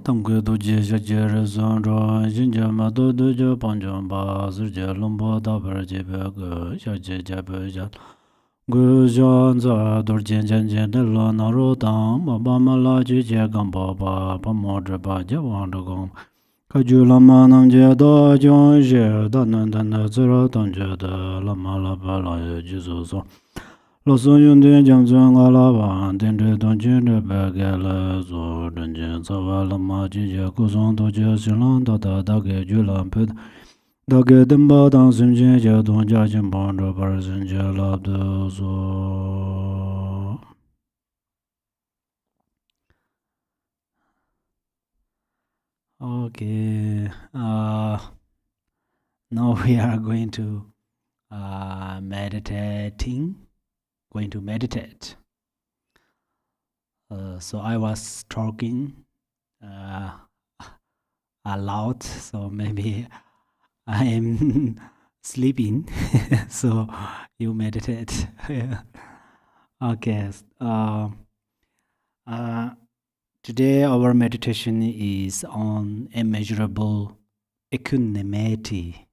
Tangwe doje jajere zonro jinja mado doje panjom ba zurje lombo da berje bege jaje jabe jat gu janza dorjen janjen de lo naro dam ba mala je gamba ba pa modre ba je wanda gom kaju lama nam je da jon je da nan dan zura dan je de lama la ba la je zo lo son yun de jang zang a la ba den de don jin de ba ge le zo den jin za wa la ma ji je ku zong do je xin lang da da ge ju lan pe da ge den ba dang sim jin je dong jia jin ban de ba zhen je la de zo. Okay, now we are going to going to meditate. So I was talking a lot, so maybe I am sleeping. So you meditate. Okay. Today our meditation is on immeasurable equanimity.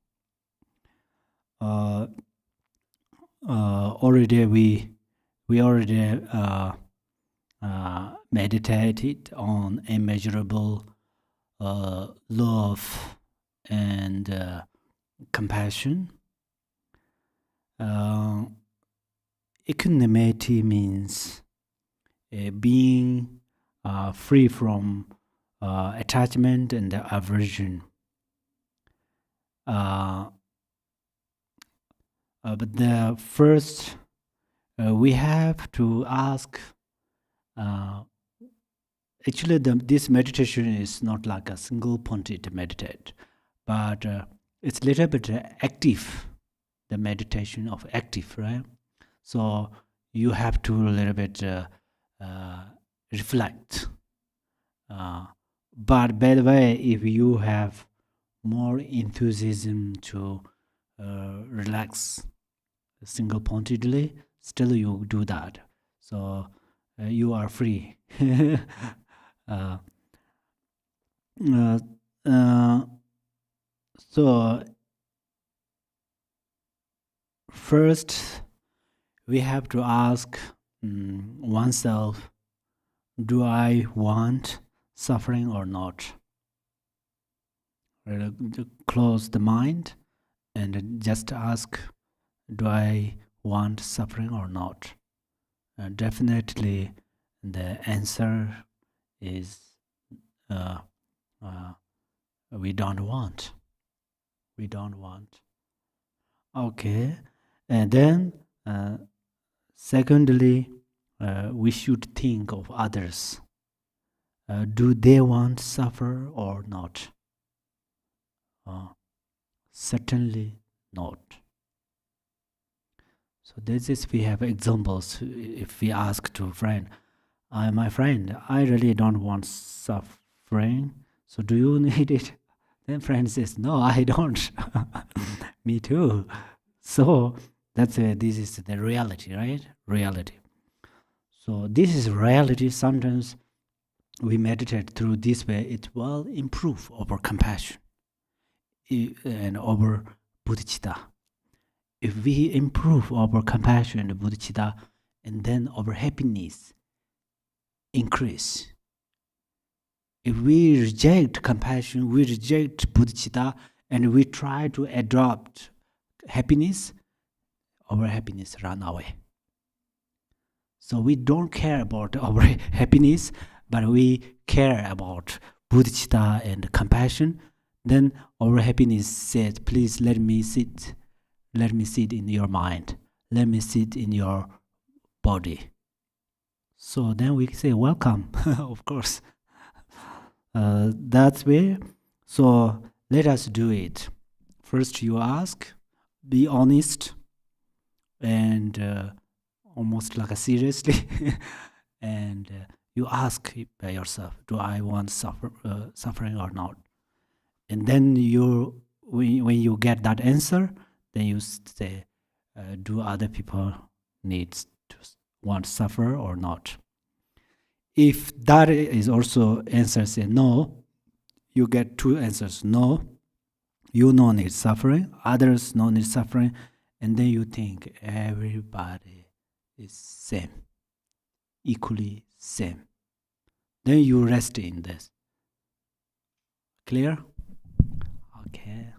Already we already meditated on immeasurable love and compassion. Equanimity means being free from attachment and aversion. But the first we have to ask. Actually, this meditation is not like a single-pointed meditate, but it's a little bit active. The meditation of active, right? So you have to a little bit reflect. But by the way, if you have more enthusiasm to relax single-pointedly, still you do that. So you are free. So first we have to ask oneself, do I want suffering or not? Close the mind and just ask, do I want suffering or not? Definitely the answer is we don't want. We don't want. Okay. And then secondly, we should think of others. Do they want to suffer or not? Certainly not. So this is, we have examples. If we ask to a friend, my friend, I really don't want suffering, so do you need it? Then friend says, no, I don't. Me too. So that's this is the reality, right? Reality. So this is reality. Sometimes we meditate through this way. It will improve our compassion and our bodhicitta. If we improve our compassion and bodhicitta, and then our happiness increase. If we reject compassion, we reject bodhicitta, and we try to adopt happiness, our happiness run away. So we don't care about our happiness, but we care about bodhicitta and compassion. Then our happiness says, please let me sit. Let me sit in your mind. Let me sit in your body. So then we say, welcome, of course. That's way. So let us do it. First you ask, be honest, and almost like a seriously, and you ask by yourself, do I want suffering or not? And then when you get that answer, then you say, do other people need to want to suffer or not? If that is also answer say no, you get two answers. No, you no need suffering, others no need suffering, and then you think everybody is same, equally same. Then you rest in this. Clear? Okay.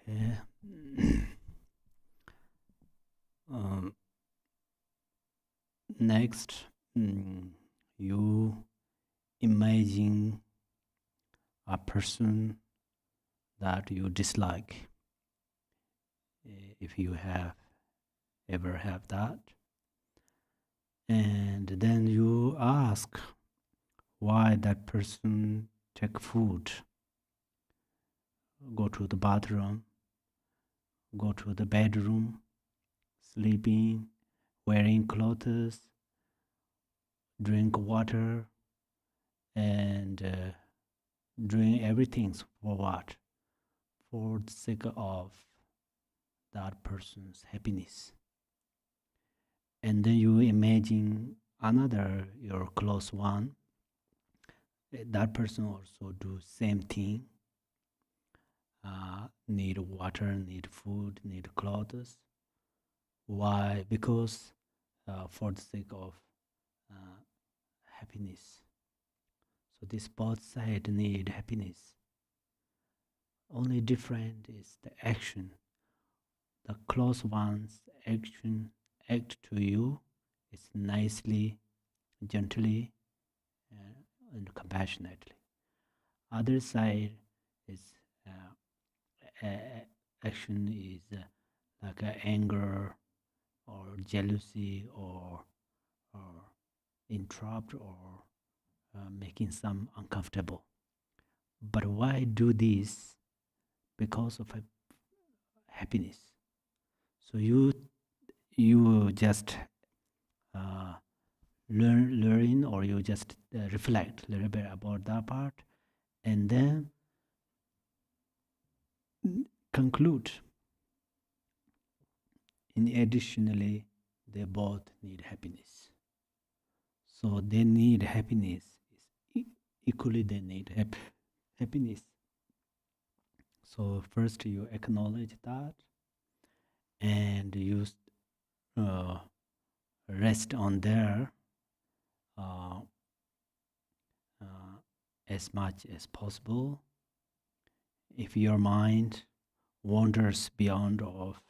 Okay. um, Next, you imagine a person that you dislike, if you have ever have that, and then you ask why that person take food, go to the bathroom, go to the bedroom, sleeping, wearing clothes, drink water, and doing everything for what? For the sake of that person's happiness. And then you imagine another, your close one, that person also do same thing, need water, need food, need clothes. Why? Because for the sake of uh, happiness. So this both sides need happiness. Only different is the action. The close one's action act to you is nicely, gently, and compassionately. Other side is action is like anger or jealousy or interrupt or making some uncomfortable. But why do this? Because of happiness. So you just uh, learn or you just reflect a little bit about that part, and then conclude. In additionally, they both need happiness. So they need happiness. Equally, they need happiness. So first you acknowledge that, and you uh, rest on there uh, uh, as much as possible. If your mind wanders beyond of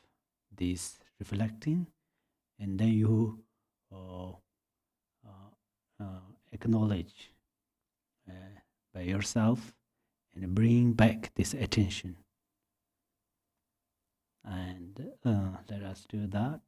this reflecting, and then you uh, acknowledge uh, by yourself and bring back this attention. And let us do that.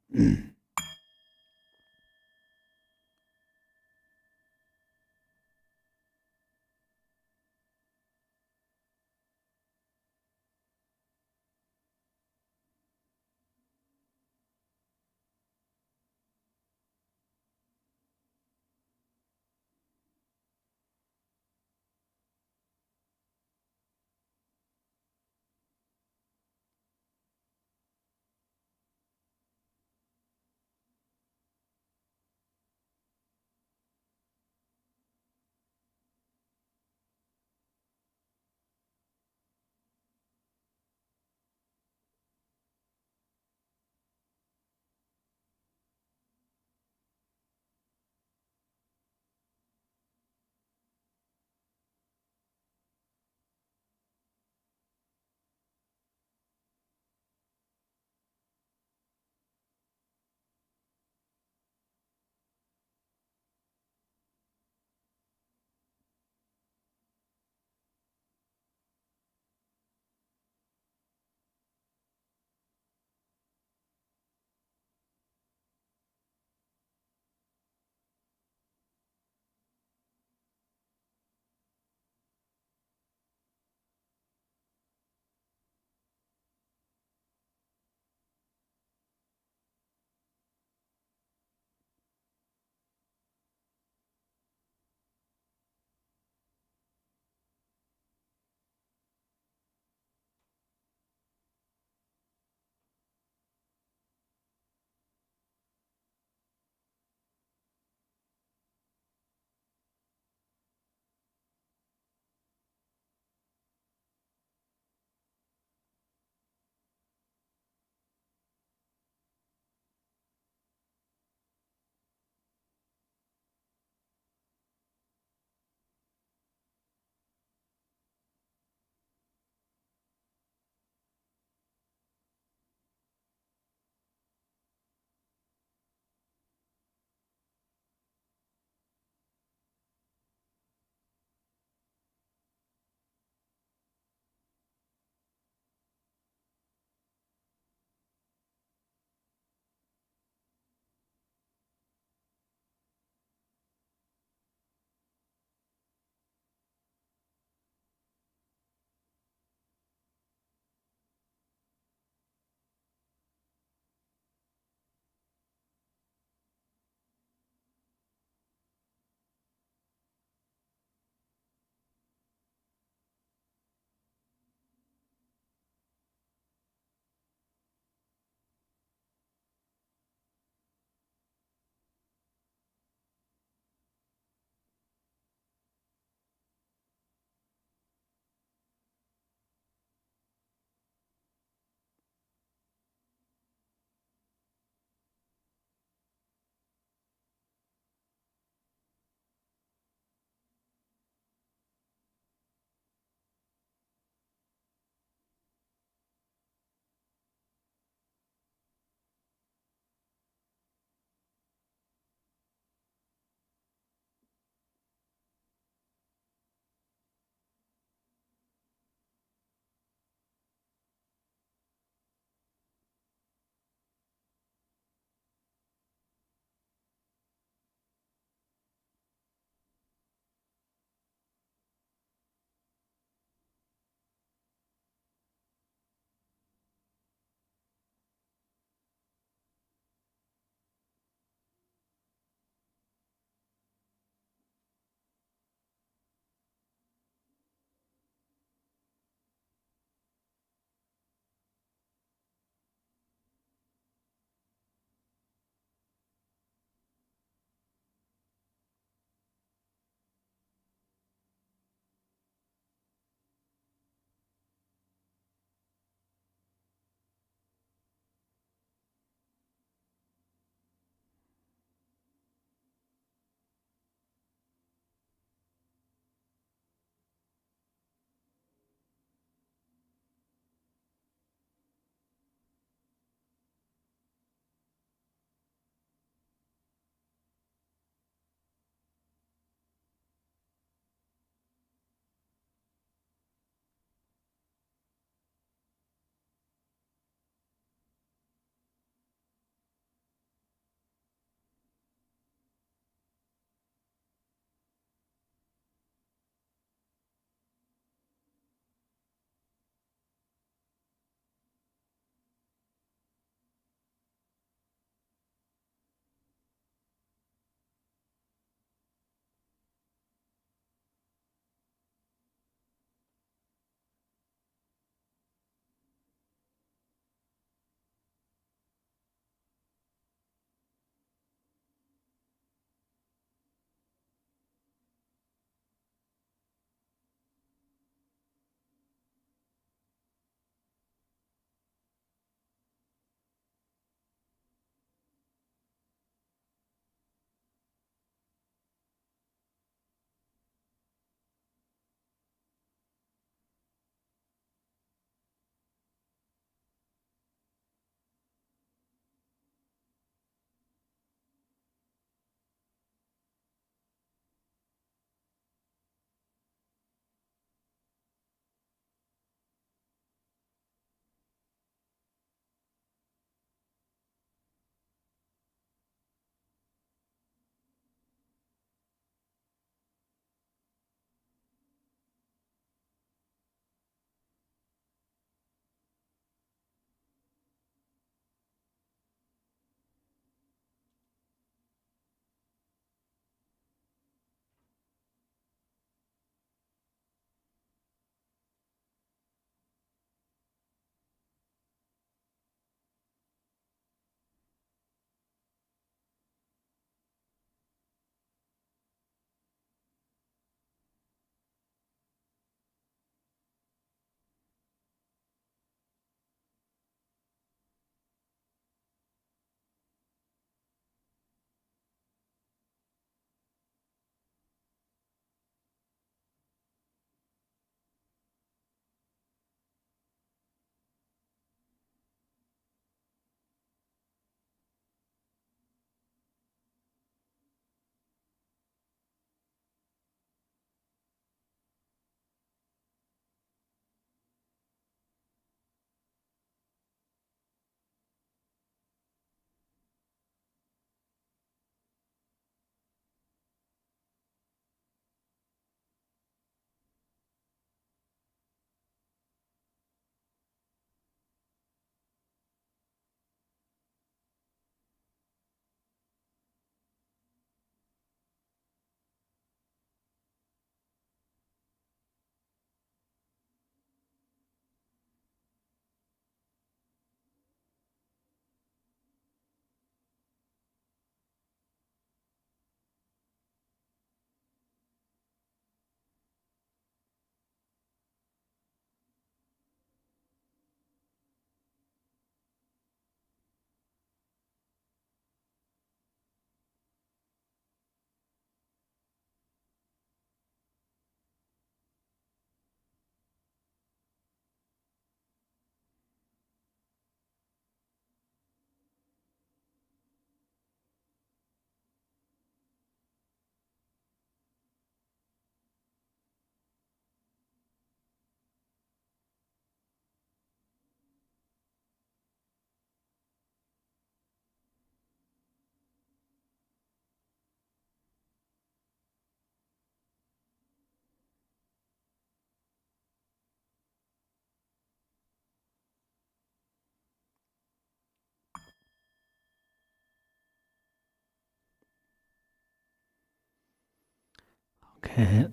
Okay.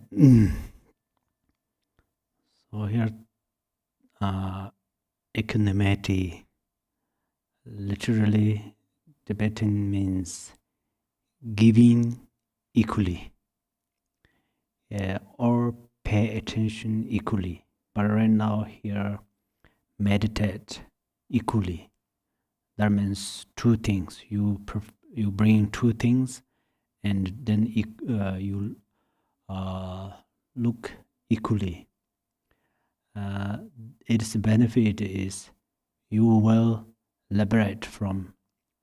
So here, equanimity, literally, Tibetan means giving equally, or pay attention equally. But right now here, meditate equally. That means two things. You bring two things, and then you look equally. Its benefit is you will liberate from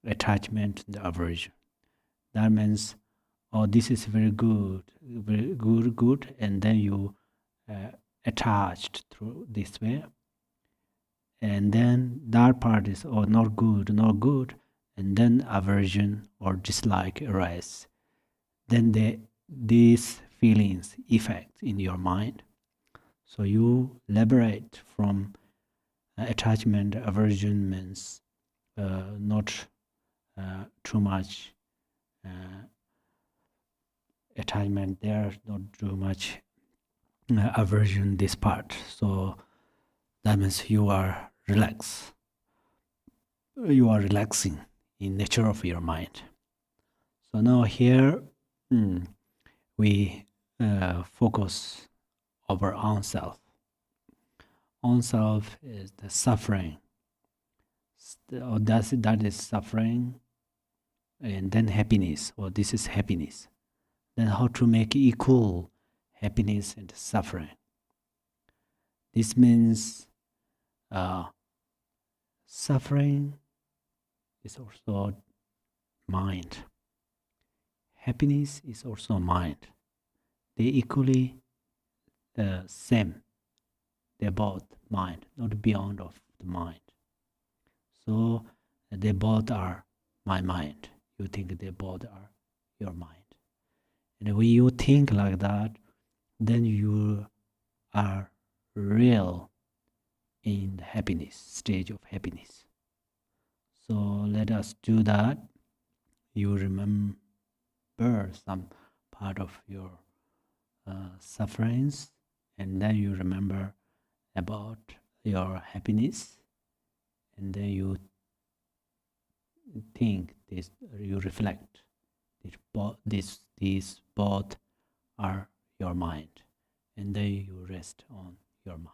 attachment and aversion. That means, oh, this is very good, good, and then you attached through this way, and then that part is, oh, not good, not good, and then aversion or dislike arise. Then these feelings effect in your mind. So you liberate from attachment. Aversion means not too much attachment there, not too much aversion this part. So that means you are relaxed. You are relaxing in nature of your mind. So now here we focus over own self. Own self is the suffering. Or that is suffering, and then happiness, or this is happiness. Then how to make equal happiness and suffering. This means suffering is also mind. Happiness is also mind. They equally same. They're both mind, not beyond of the mind. So they both are my mind. You think they both are your mind. And when you think like that, then you are real in the happiness, stage of happiness. So let us do that. You remember some part of your sufferings, and then you remember about your happiness, and then you think this, you reflect these both are your mind, and then you rest on your mind.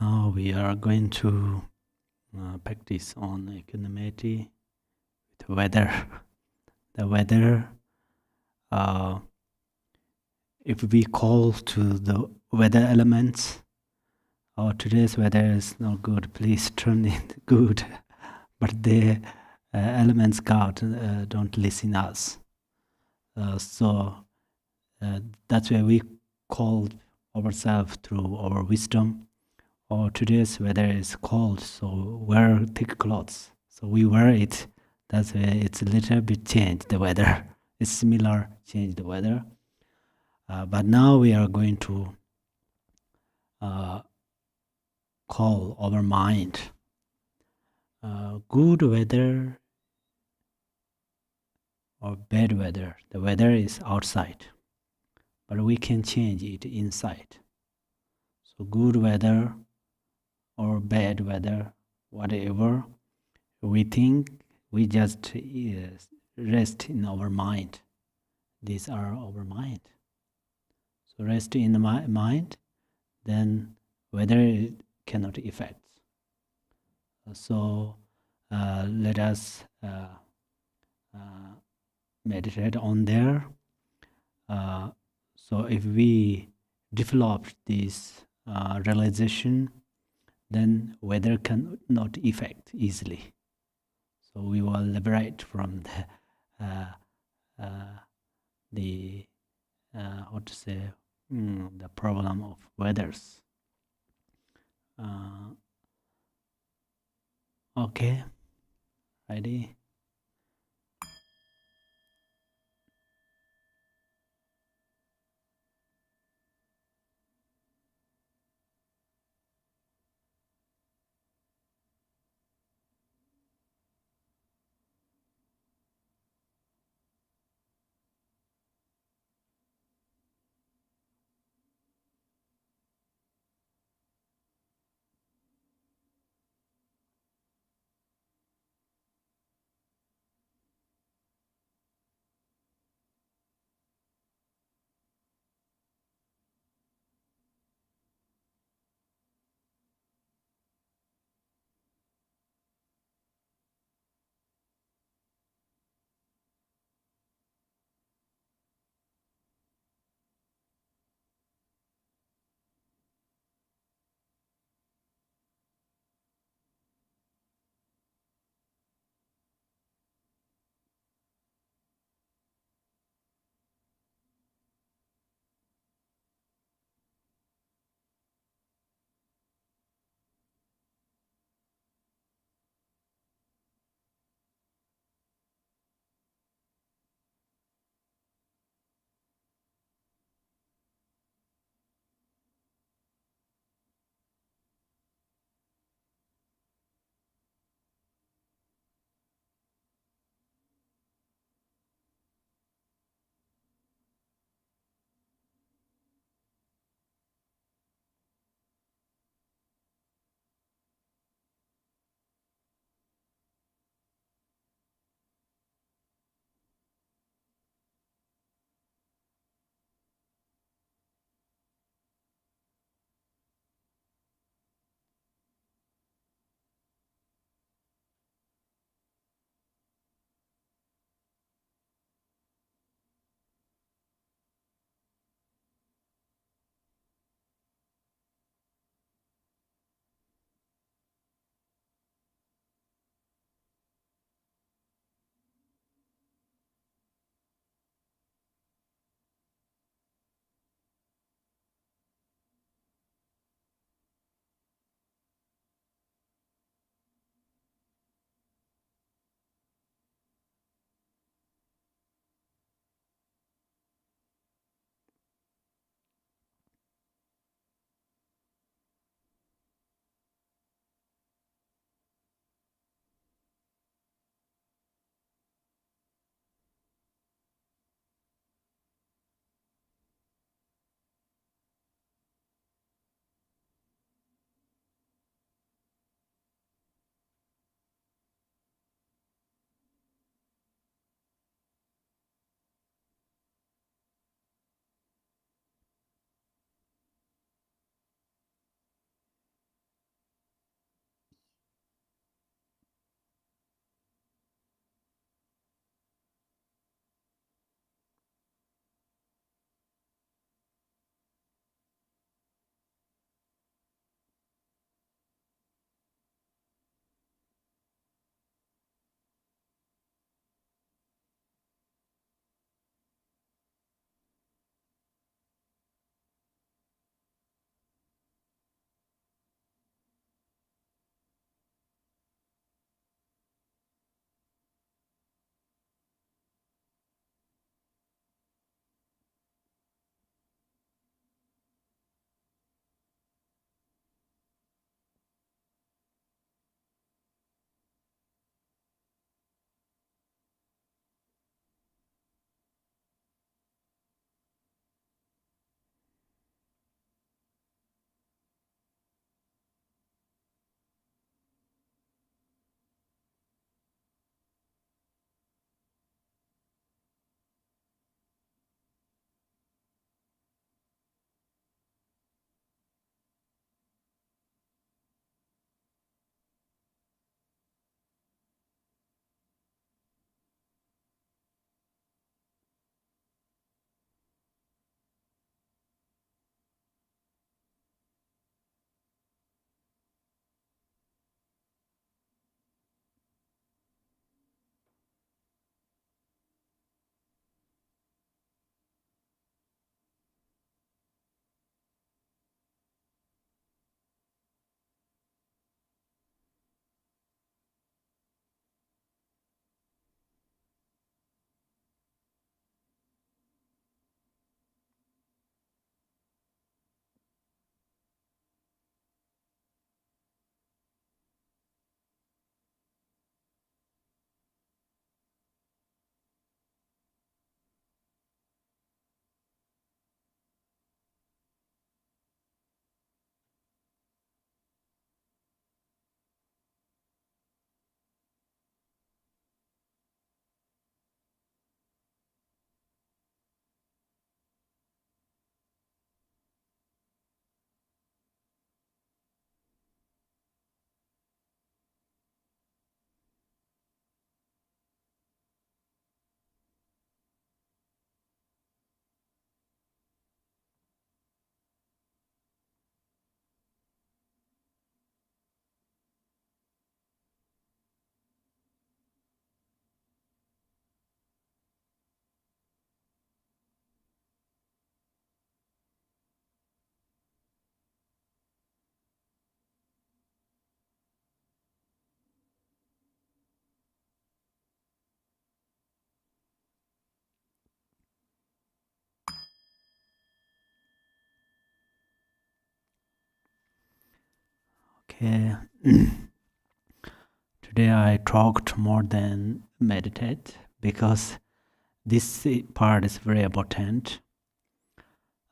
Now we are going to practice on equanimity with weather. The weather, uh, if we call to the weather elements, oh, today's weather is not good, please turn it good. But the elements God don't listen us. So that's why we call ourselves through our wisdom. Or today's weather is cold, so wear thick clothes. So we wear it. That's why it's a little bit changed the weather. It's similar, change the weather. But now we are going to call our mind. Good weather or bad weather. The weather is outside, but we can change it inside. So good weather or bad weather, whatever we think, we just rest in our mind. These are our mind. So rest in the mind, then weather it cannot affect. So let us meditate on there. So if we develop this realization, then weather cannot affect easily. So we will liberate from the how to say the problem of weathers. Okay, ready? Okay. Today I talked more than meditate because this part is very important.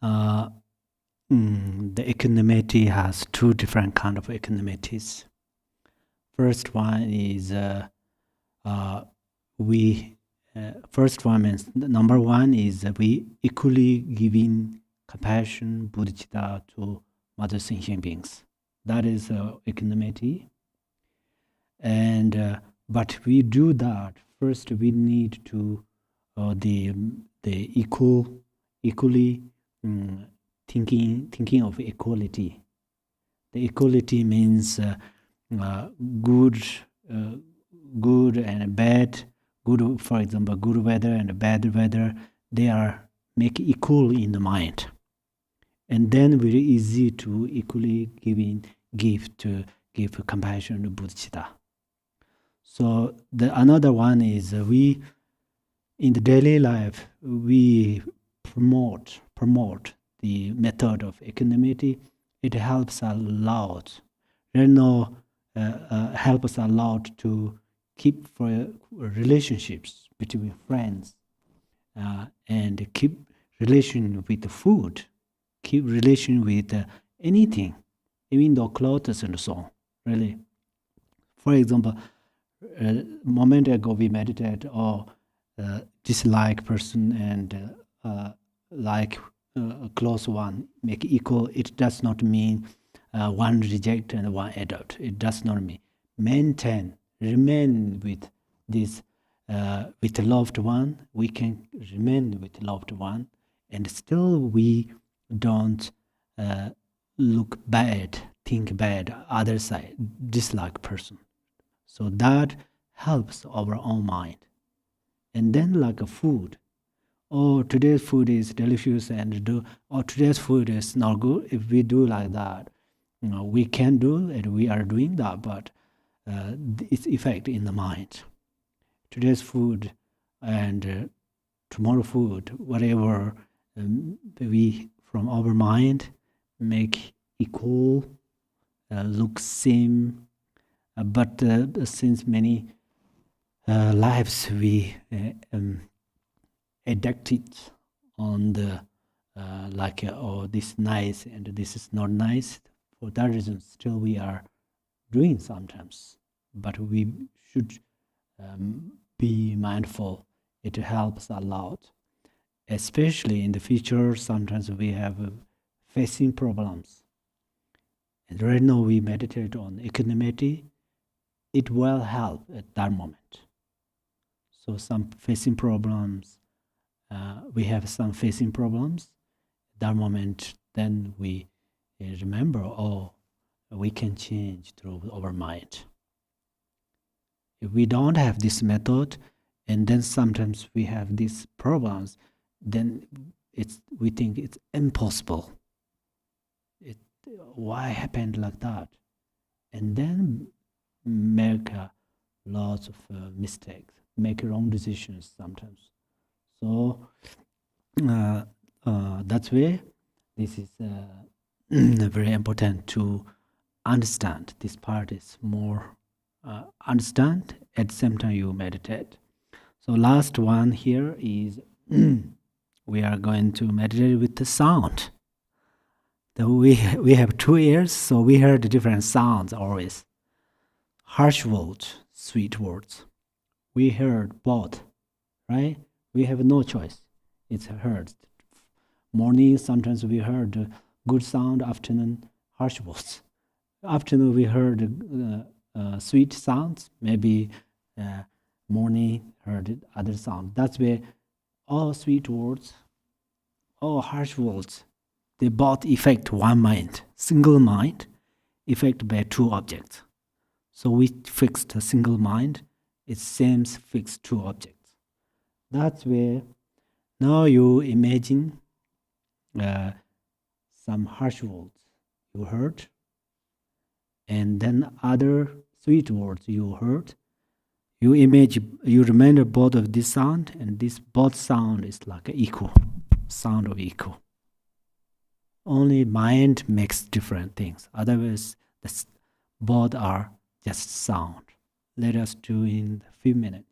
Uh, the equanimity has two different kind of equanimities. First one is first one means number one is we equally giving compassion, bodhicitta to mother sentient beings. That is equanimity. And but we do that first. We need to the equally thinking of equality. The equality means good good and bad. Good, for example, good weather and bad weather, they are make equal in the mind, and then very easy to equally give compassion to bodhicitta. So the another one is we in the daily life we promote the method of equanimity. It helps a lot. Help us a lot to keep for relationships between friends and keep relation with the food, keep relation with anything, even the clothes and so on. Really, for example, a moment ago we meditate or dislike person and like a close one make equal. It does not mean one reject and one adopt. It does not mean remain with this with a loved one. We can remain with loved one and still we don't look bad, think bad, other side, dislike person. So that helps our own mind. And then like a food. Oh, today's food is delicious and today's food is not good. If we do like that, we can do and we are doing that, but its effect in the mind. Today's food and tomorrow food, whatever we from our mind make equal, look same, but since many lives we addicted on the oh, this nice and this is not nice. For that reason still we are doing sometimes, but we should be mindful. It helps a lot, especially in the future. Sometimes we have facing problems, and right now we meditate on equanimity. It will help at that moment. So some facing problems, we have some facing problems at that moment, then we remember, oh, we can change through our mind. If we don't have this method, and then sometimes we have these problems, then we think it's impossible. Why happened like that? And then make lots of mistakes, make wrong decisions sometimes. So that's why this is very important to understand. This part is more understand, at the same time you meditate. So last one here is we are going to meditate with the sound. We have 2 ears, so we heard different sounds always. Harsh words, sweet words. We heard both, right? We have no choice. It's heard. Morning, sometimes we heard good sound. Afternoon, harsh words. Afternoon, we heard sweet sounds. Maybe morning, heard other sound. That's where all sweet words, all harsh words, they both affect one mind, single mind, affected by 2 objects. So we fixed a single mind, it seems fixed 2 objects. That's where now you imagine some harsh words you heard, and then other sweet words you heard. You remember both of this sound, and this both sound is like an echo, sound of echo. Only mind makes different things. Otherwise, Both are just sound. Let us do in a few minutes.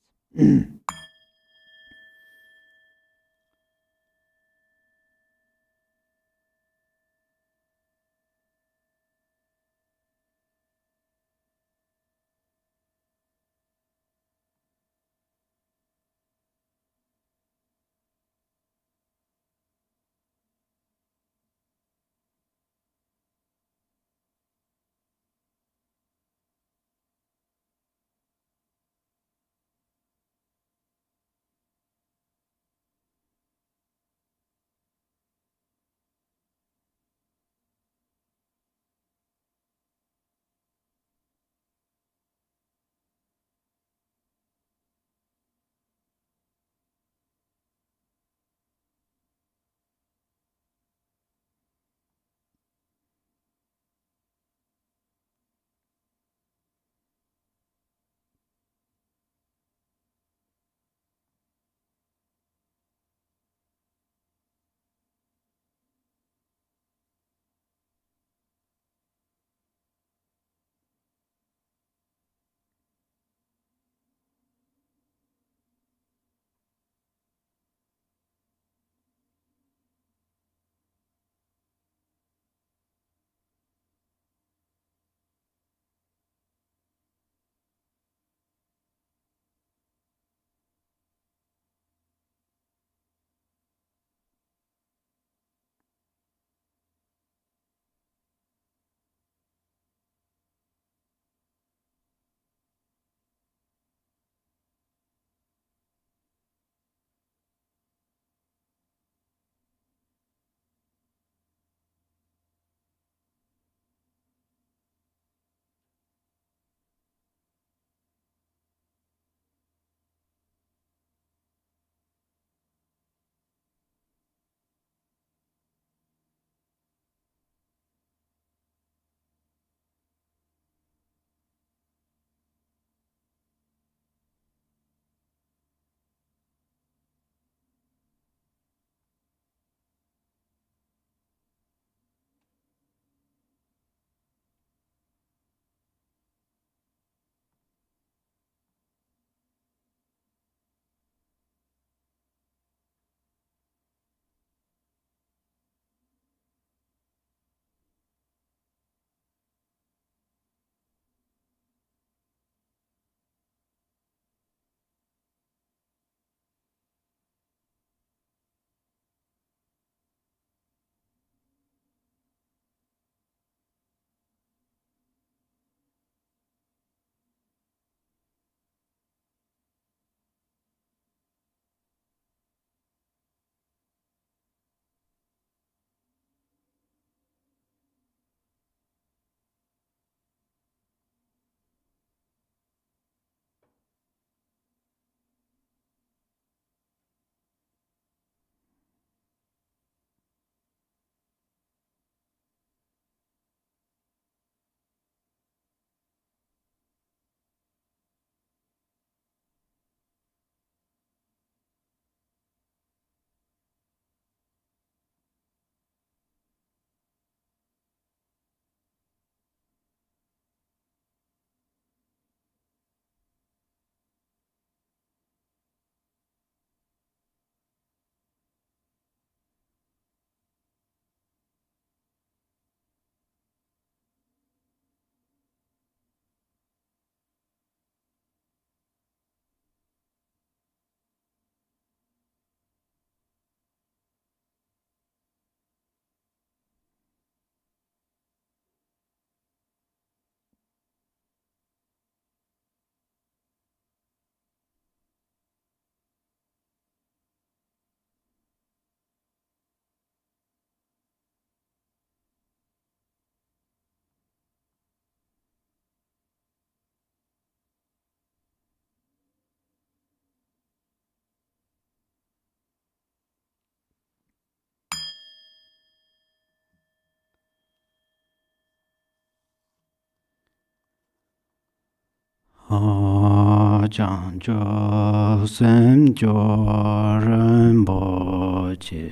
Chang cho sem cho ren bo che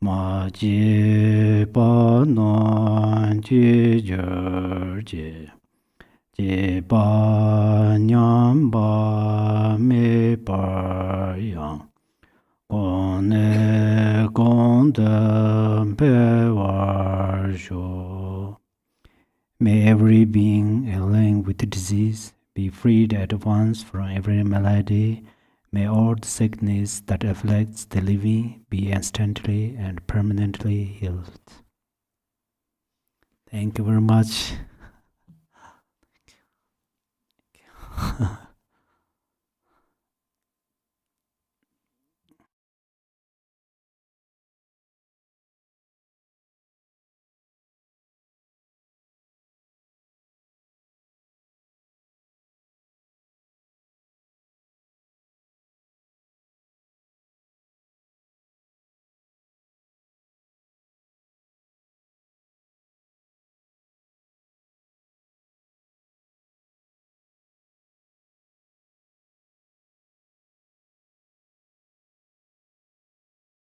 ma ji pa non ji jer je Je ba nyam ba me ba yang. One gondam pe war sho. May every being ailing with disease be freed at once from every malady. May all the sickness that afflicts the living be instantly and permanently healed. Thank you very much.